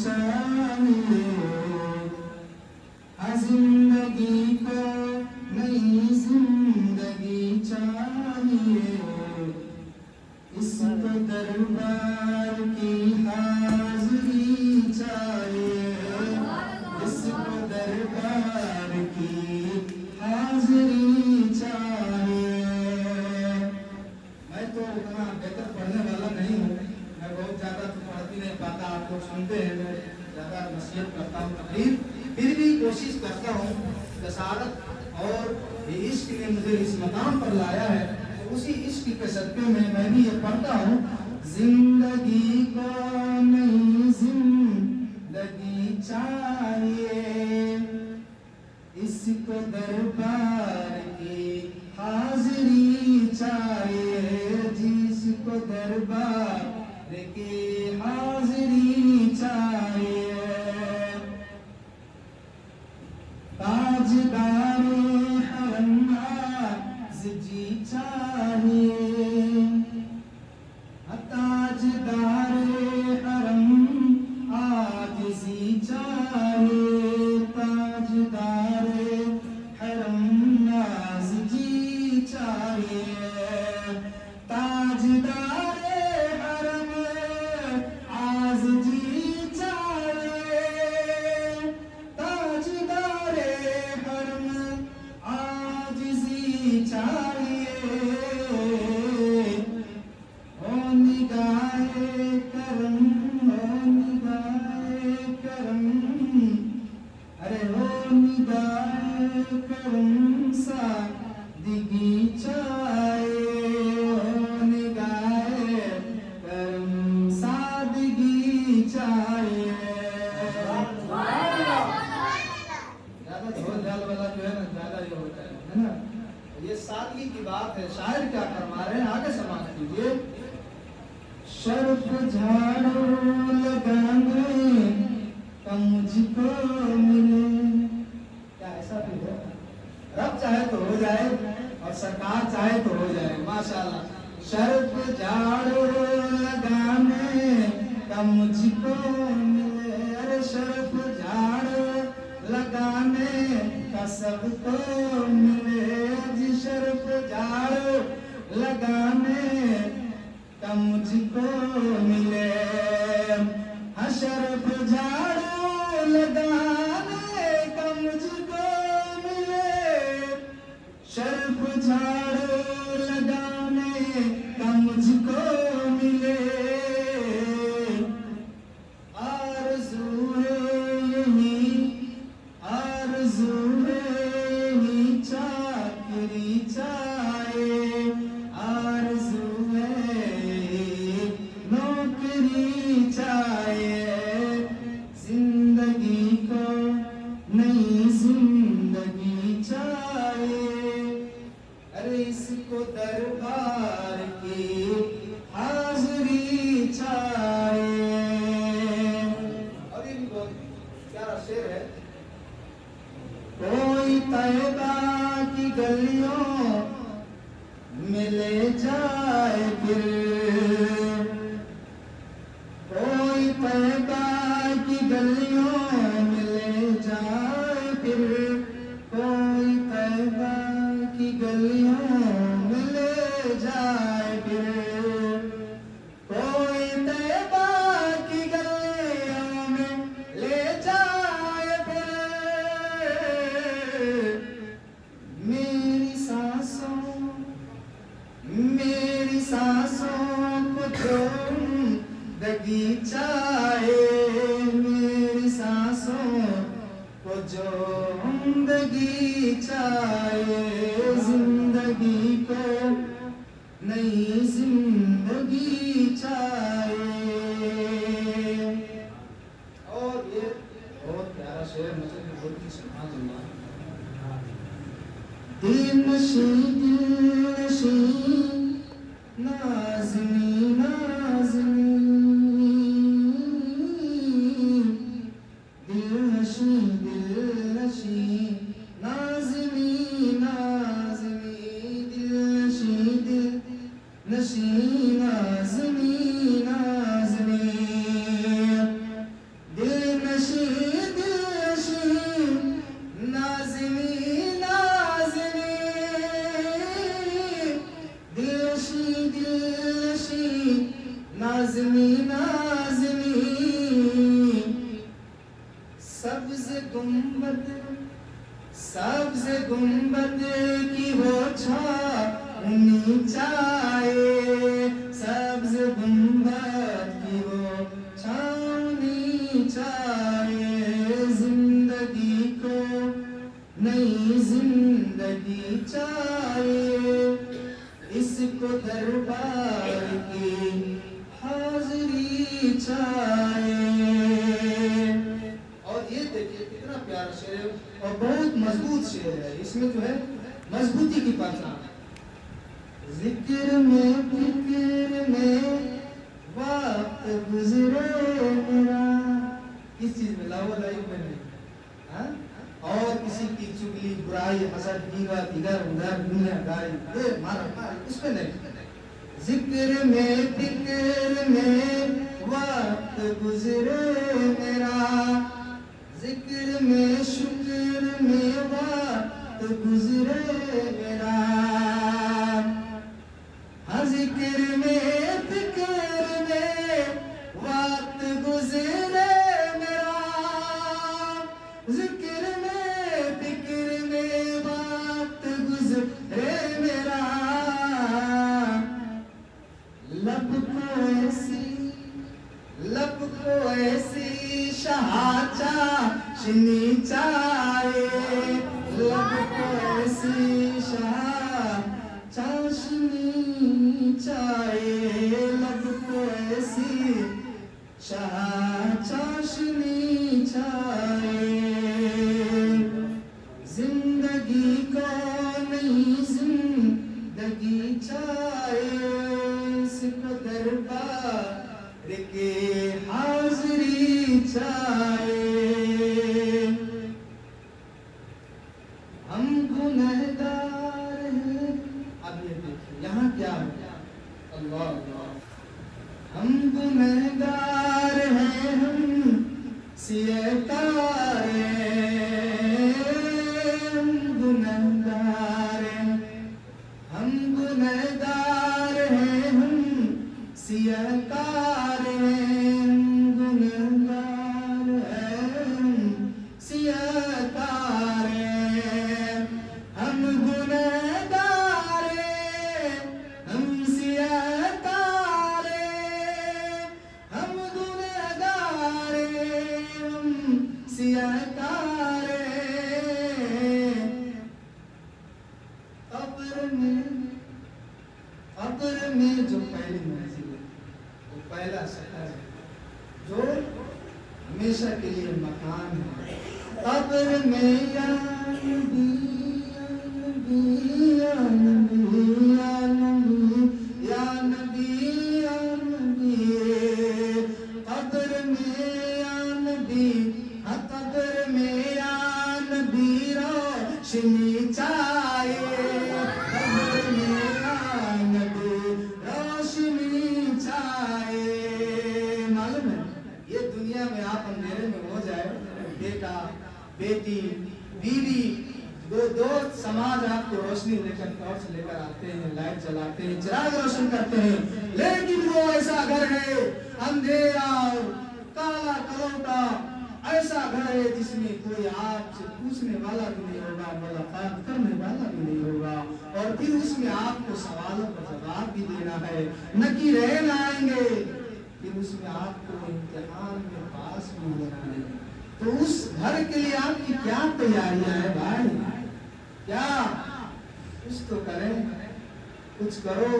चाहिए, हाँ जिंदगी को नई जिंदगी चाहिए, इसको दरबार की हाजिरी चाहिए, इसको दरबार की हाजिरी चाहिए। मैं तो उतना बेहतर पढ़ने वाला नहीं हूँ, मैं बहुत ज़्यादा तो पढ़ती नहीं पाता, आप लोग सुनते हैं, मैं ज़्यादा नसीहत करता हूँ तकरीर, फिर भी कोशिश करता हूँ रसालत और ये इश्क ने मुझे इस मकाम पर लाया है, उसी इश्क के सदक़े में मैं भी ये पढ़ता हूँ, जिंदगी को नई जिंदगी चाहिए, इसको दरबार की हाजिरी चाहिए, जिसको दरबार की हाजिरी चाहिए, ताजदारे हरम आज़िज़ी चाहिए, ताजदारे हरम आज़िज़ी चाहिए, ताजदारे हरम आज़िज़ी चाहिए, ताजदारे हरम आज़िज़ी चाहिए, ताजदारे हरम आज़िज़ी चाहिए, ओ निगाहे करम, ओ निगाहे करम, अरे ओ निगाहे करम सादगी चाहिए, ओ निगाहे करम सादगी चाहिए। ज्यादा झोल झाल वाला जो है ना, ज्यादा ये होता है ना, ये सादगी की बात है। शायर क्या फरमा रहे हैं, आगे समाज कीजिए। शर्फ झाड़ू लगाने का मुझको मिले, क्या ऐसा भी है? रब चाहे तो हो जाए और सरकार चाहे तो हो जाए, माशाल्लाह। शर्फ झाड़ू लगाने का मुझको मिले, अरे शर्फ झाड़ू लगाने का सबको मिले, जी शर्फ झाड़ू लगाने का मुझको मिले, हाँ शर्फ झाड़ू लगाने का मुझको मिले, शर्फ झाड़ू लगाने का मुझको मिले, आरज़ू है यही, आरज़ू है यही चाकरी चाहिए, आरज़ू है नौकरी चाहिए, जिंदगी को नई जिंदगी चाहिए, अरे इसको दरबार की हाजिरी चाहिए। और ये भी बहुत प्यारा शेर है। कोई तैबा की गलियों में ले जाए फिर, कोई तैबा की गलियों में ले जाए फिर, कोई तैबा की गलियों में ले जाए फिर, कोई तैबा की गलियों में ले जाए फिर, मेरी सांसों को जिंदगी चाहिए, मेरी सांसों को जिंदगी चाहिए, जिंदगी को नई जिंदगी चाहिए। और ये बहुत प्यारा शेर, मतलब बोलती सुभान अल्लाह। दिल नशी नाज़नी नाज़नी, दिल नशी नाज़नी नाज़नी, दिल नशी नाज़नी नाज़नी, दिल गुंबद सबसे गुंबद की वो छावनी चाहे, सबसे गुंबद की वो छावनी चाहे, जिंदगी को नई जिंदगी चाहे, इसको दरबार की हाजिरी चाहे। और ये देखिए कितना प्यारा शेर है और बहुत मजबूत शेर है। इसमें जो है मजबूती की पहचान, जिक्र में फिक्र में वक्त गुजरे मेरा, किस चीज में, लावालाई में नहीं, हाँ? और किसी की चुगली बुराई हसद गीबत इधर उधर दुनियादारी ये मारा उसमें नहीं, जिक्र में फिक्र में वक्त गुजरे मेरा, जिक्र में शुक्र में वक्त गुजरे मेरा, हाँ जिक्र में फिक्र में वक्त गुजरे मेरा, जिक्र में फिक्र में वक्त गुजरे मेरा, लब को ऐसी चाशनी चाहे, लब को ऐसी चाशनी चाहे, लब को ऐसी चाशनी चाहे, जिंदगी को नई जिंदगी चाहे, इसको दरबार के हाजिरी चाहे। हम गुनहगार हैं, अब ये देखिए यहाँ क्या है, अल्लाह अल्लाह, हम गुनहगार हैं, हम सियकार हैं, हम गुनहगार हैं, हम गुनहगार हैं, हम सियकार हैं, गुनहगार हैं, सियकार हैं, हम गुनहगार हैं, हम सियकार हैं, हम गुनहगार हैं, हम सियकार हैं। कब्र में जो पहली मंजिल है, वो पहला शहर है, जो हमेशा के लिए मकान है। कब्र में या नबी या नबी या नबी या नबी या नबी या नबी, कब्र में या नबी, हाँ कब्र में या नबी रोशनी चाहे, कब्र में या नबी रोशनी चाहे। मालूम है ये दुनिया में आप अंधेरे में हो जाए, बेटा बेटी बीवी दो समाज आपको रोशनी लेकर टॉर्च लेकर आते हैं, लाइट जलाते हैं, चिराग रोशन करते हैं, लेकिन वो ऐसा घर है अंधेरा और काला कलौटा, ऐसा घर है जिसमें कोई आपसे पूछने वाला भी नहीं होगा, मुलाकात करने वाला भी नहीं होगा, और फिर उसमें आपको सवालों का जवाब भी देना है, नकीरें आएंगे, फिर उसमें आपको इम्तिहान में पास भी होना है। तो उस घर के लिए आपकी क्या तैयारियां है भाई, क्या कुछ तो करें, कुछ करो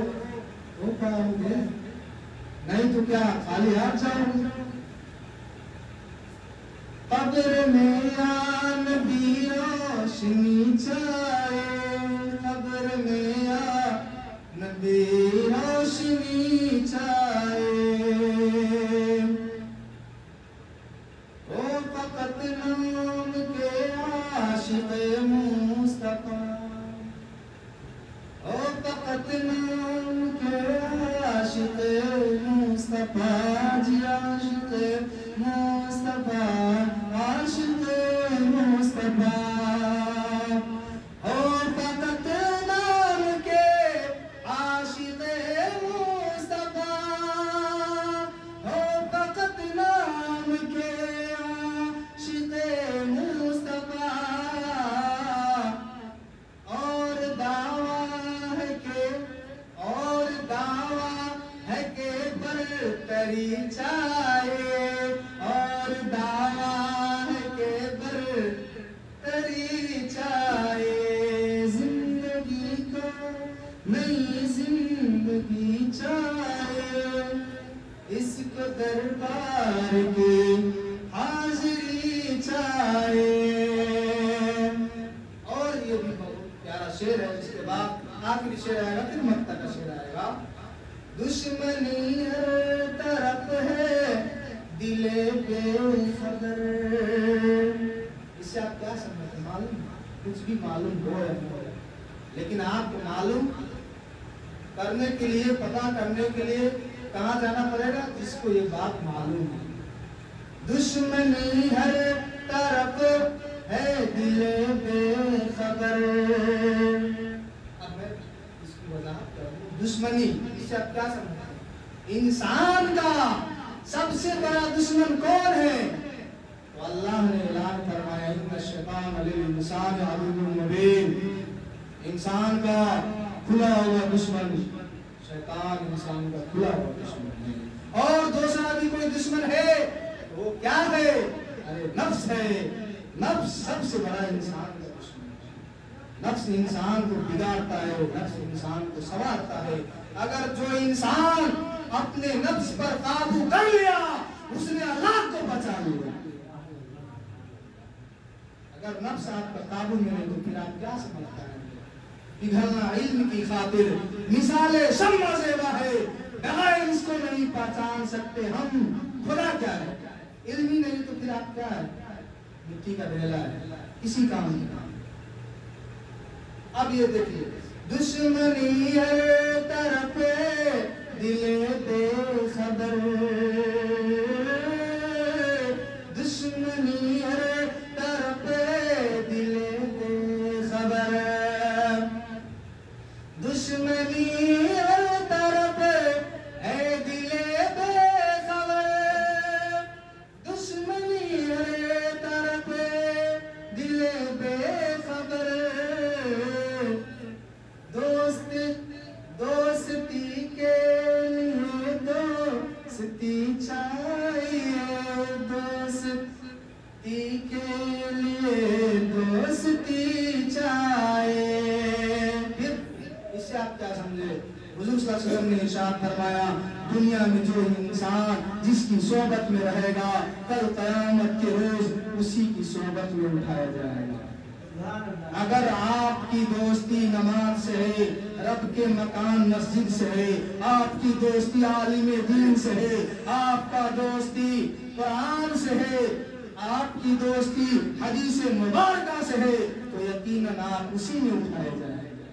हो पाओगे, नहीं तो क्या खाली हाथ जाओगे। कब्र में या नबी रोशनी चाहे, कब्र में या नबी रोशनी चाहे, ओ फकत नाम के आशिक़ मुस्तफ़ा, ओ फकत नाम के आशिक़ मुस्तफ़ा, जी आशिक़ मुस्तफ़ा, आशिक़ मुस्तफ़ा, ओ फकत नाम के आशिक़ मुस्तफ़ा, ओ फकत नाम के आशिक़ मुस्तफ़ा, तो दरबार की हाजिरी चाहे। और ये भी बहुत प्यारा शेर है, जिसके बाद आखिरी शेर आएगा, फिर मक्ता का शेर आएगा। दुश्मनी हर तरफ है दिले बेखबर। इससे आप क्या समझते, मालूम कुछ भी मालूम हो या न हो, लेकिन आपको मालूम करने के लिए, पता करने के लिए कहाँ जाना पड़ेगा, जिसको ये बात मालूम है। दुश्मनी हर तरफ है दिले बेखबर। अब मैं इसकी वजाहत करूं, दुश्मनी इससे आप क्या समझते, इंसान का सबसे बड़ा दुश्मन कौन है? तो अल्लाह ने ऐलान फरमाया, इन्ना शैतान लिल इंसान अदुव्वुन मुबीन। इंसान का खुला हुआ दुश्मन शैतान, इंसान का खुला हुआ दुश्मन है। और दूसरा भी कोई दुश्मन है, वो क्या है? अरे नफ्स है। नफ्स सबसे बड़ा इंसान का दुश्मन है। नफ्स इंसान को बिगाड़ता है, नफ्स इंसान को संवारता है। अगर जो इंसान अपने नफ्स पर काबू कर लिया, उसने अल्लाह को बचा लिया। अगर नफ्स आपका काबू में नहीं, तो फिर आप क्या समझता है? पिघलना इल्म की खातिर मिसाले शम्मा ज़ेबा है, बगैर इसको नहीं पहचान सकते हम खुदा क्या है। इल्म ही नहीं तो फिर आप क्या है? मिट्टी का ढेला है, इसी काम का। अब ये देखिए, दुश्मनी हर तरफ दिले बेखबर। दुश्मनी हर तरफ दिले बेखबर। दुश्मनी हर तरफ है दिले बेखबर। दुश्मनी हर तरफ दिले बेखबर। दोस्ती के लिए दोस्ती चाहिए। दोस्ती के लिए दोस्ती चाहिए। इससे आप क्या समझे? हुजूर सल्लल्लाहु अलैहि वसल्लम ने इरशाद फरमाया, दुनिया में जो इंसान जिसकी सोहबत में रहेगा, कल क़यामत के रोज उसी की सोहबत में उठाया जाएगा। अगर आपकी दोस्ती नमाज से है, रब के मकान मस्जिद से है, आपकी दोस्ती आलिम दीन से है, आपका दोस्ती कुरान से है, आपकी दोस्ती हदीस मुबारका से है, तो यकीनन आप उसी में उठाए जाएंगे।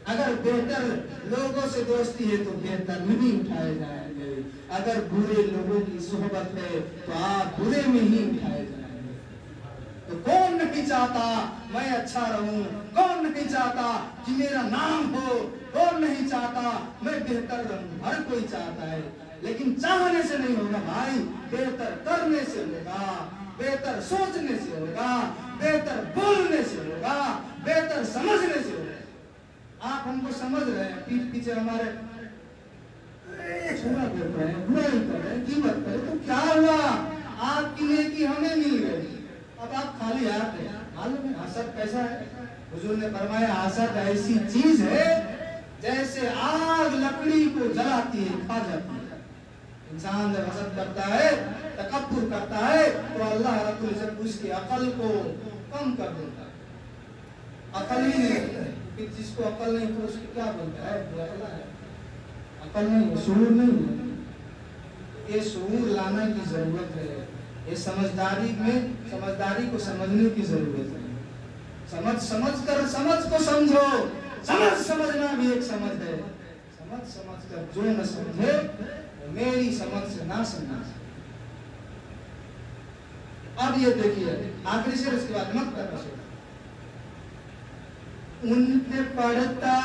अगर बेहतर लोगों से दोस्ती है तो बेहतर में भी उठाए जाएंगे। अगर बुरे लोगों की सोहबत है तो आप बुरे में ही उठाए जाएंगे। तो कौन नहीं चाहता मैं अच्छा रहूं, कौन नहीं चाहता कि मेरा नाम हो, कौन नहीं चाहता मैं बेहतर रहूं, हर कोई चाहता है। लेकिन चाहने से नहीं होगा भाई, बेहतर करने से होगा, बेहतर सोचने से होगा, बेहतर बोलने से होगा, बेहतर समझने से होगा। आप हमको समझ रहे हैं, पीठ पीछे हमारे बुरा बोल रहे हैं, बुराई कर रहे हैं, कीमत कर रहे हैं, तो क्या हुआ? आपकी नेकी हमें मिल गई। अब आप खाली हाथ हैं। मालूम है हसद कैसा है? हुजूर ने फरमाया, हसद ऐसी चीज है जैसे आग लकड़ी को जलाती है, खा जाती है। इंसान जब हसद करता है, तकब्बुर करता है, तो अल्लाह रब्बुल इज्जत उसकी अकल को कम कर देता है। अकल ही नहीं, फिर जिसको अकल नहीं तो उसको क्या बोलता है? अकल नहीं, शऊर नहीं है। ये शऊर लाने की जरूरत है। ये समझदारी को समझने की जरूरत है। समझ को समझो। समझना भी एक समझ है। समझ कर जो न समझे मेरी समझ से ना समझ। अब ये देखिए आखिरी शेर, इसके बाद मत करना शेर। उन पे पढ़ता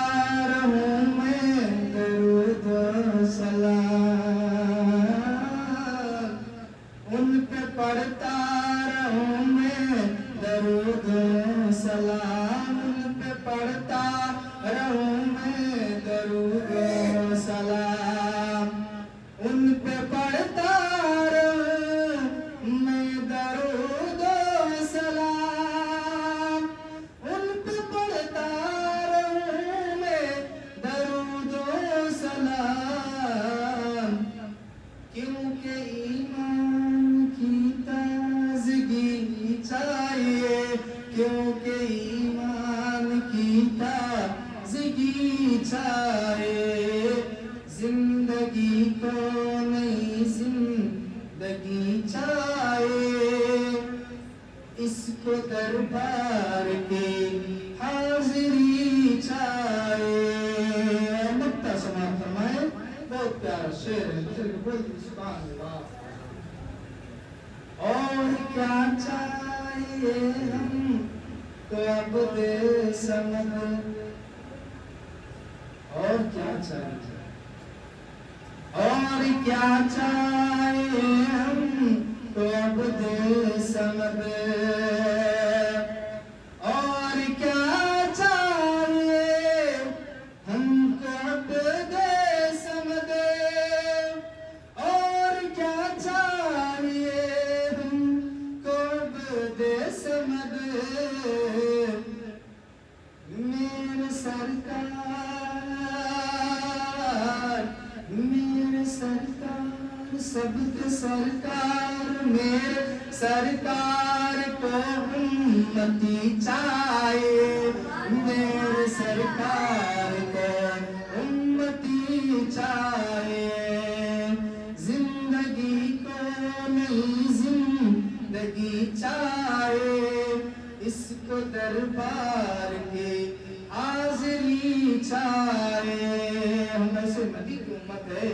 रहूं मैं दरूद सलाम। उन पे पढ़ता रहूं मैं दरूद सलाम। उन पे पढ़ता रहूं मैं दरूद सलाम। उन पे पढ़ता रहूं मैं दरूद सलाम। उन पे पढ़ता रहूं मैं दरूद सलाम। क्योंकि क्योंकि ईमान की ताज़गी चाहे, जिंदगी को नई जिंदगी चाहे, इसको दरबार के हाजिरी चाहे। नुक्ता समाप्त फरमाए। बहुत प्यारा शेर है, बुजुर्ग बोलते सुभान अल्लाह। और क्या चाहिए हम तो अब दे समझ, और क्या चाहिए, और क्या चाहिए हम तो अब दे समझ, और क्या चाहिए हमको अब दे समझ, और क्या चाहिए हमको अब दे समझ। मेरे सरकार, मेरे सरकार, सबके सरकार, मेरे सरकार को उम्मती चाहे, मेरे सरकार को उम्मती चाहे, जिंदगी को नई जिंदगी चाहे, इसको दरबार के हाजिरी चाहे। हम ऐसे नबी की उम्मत है।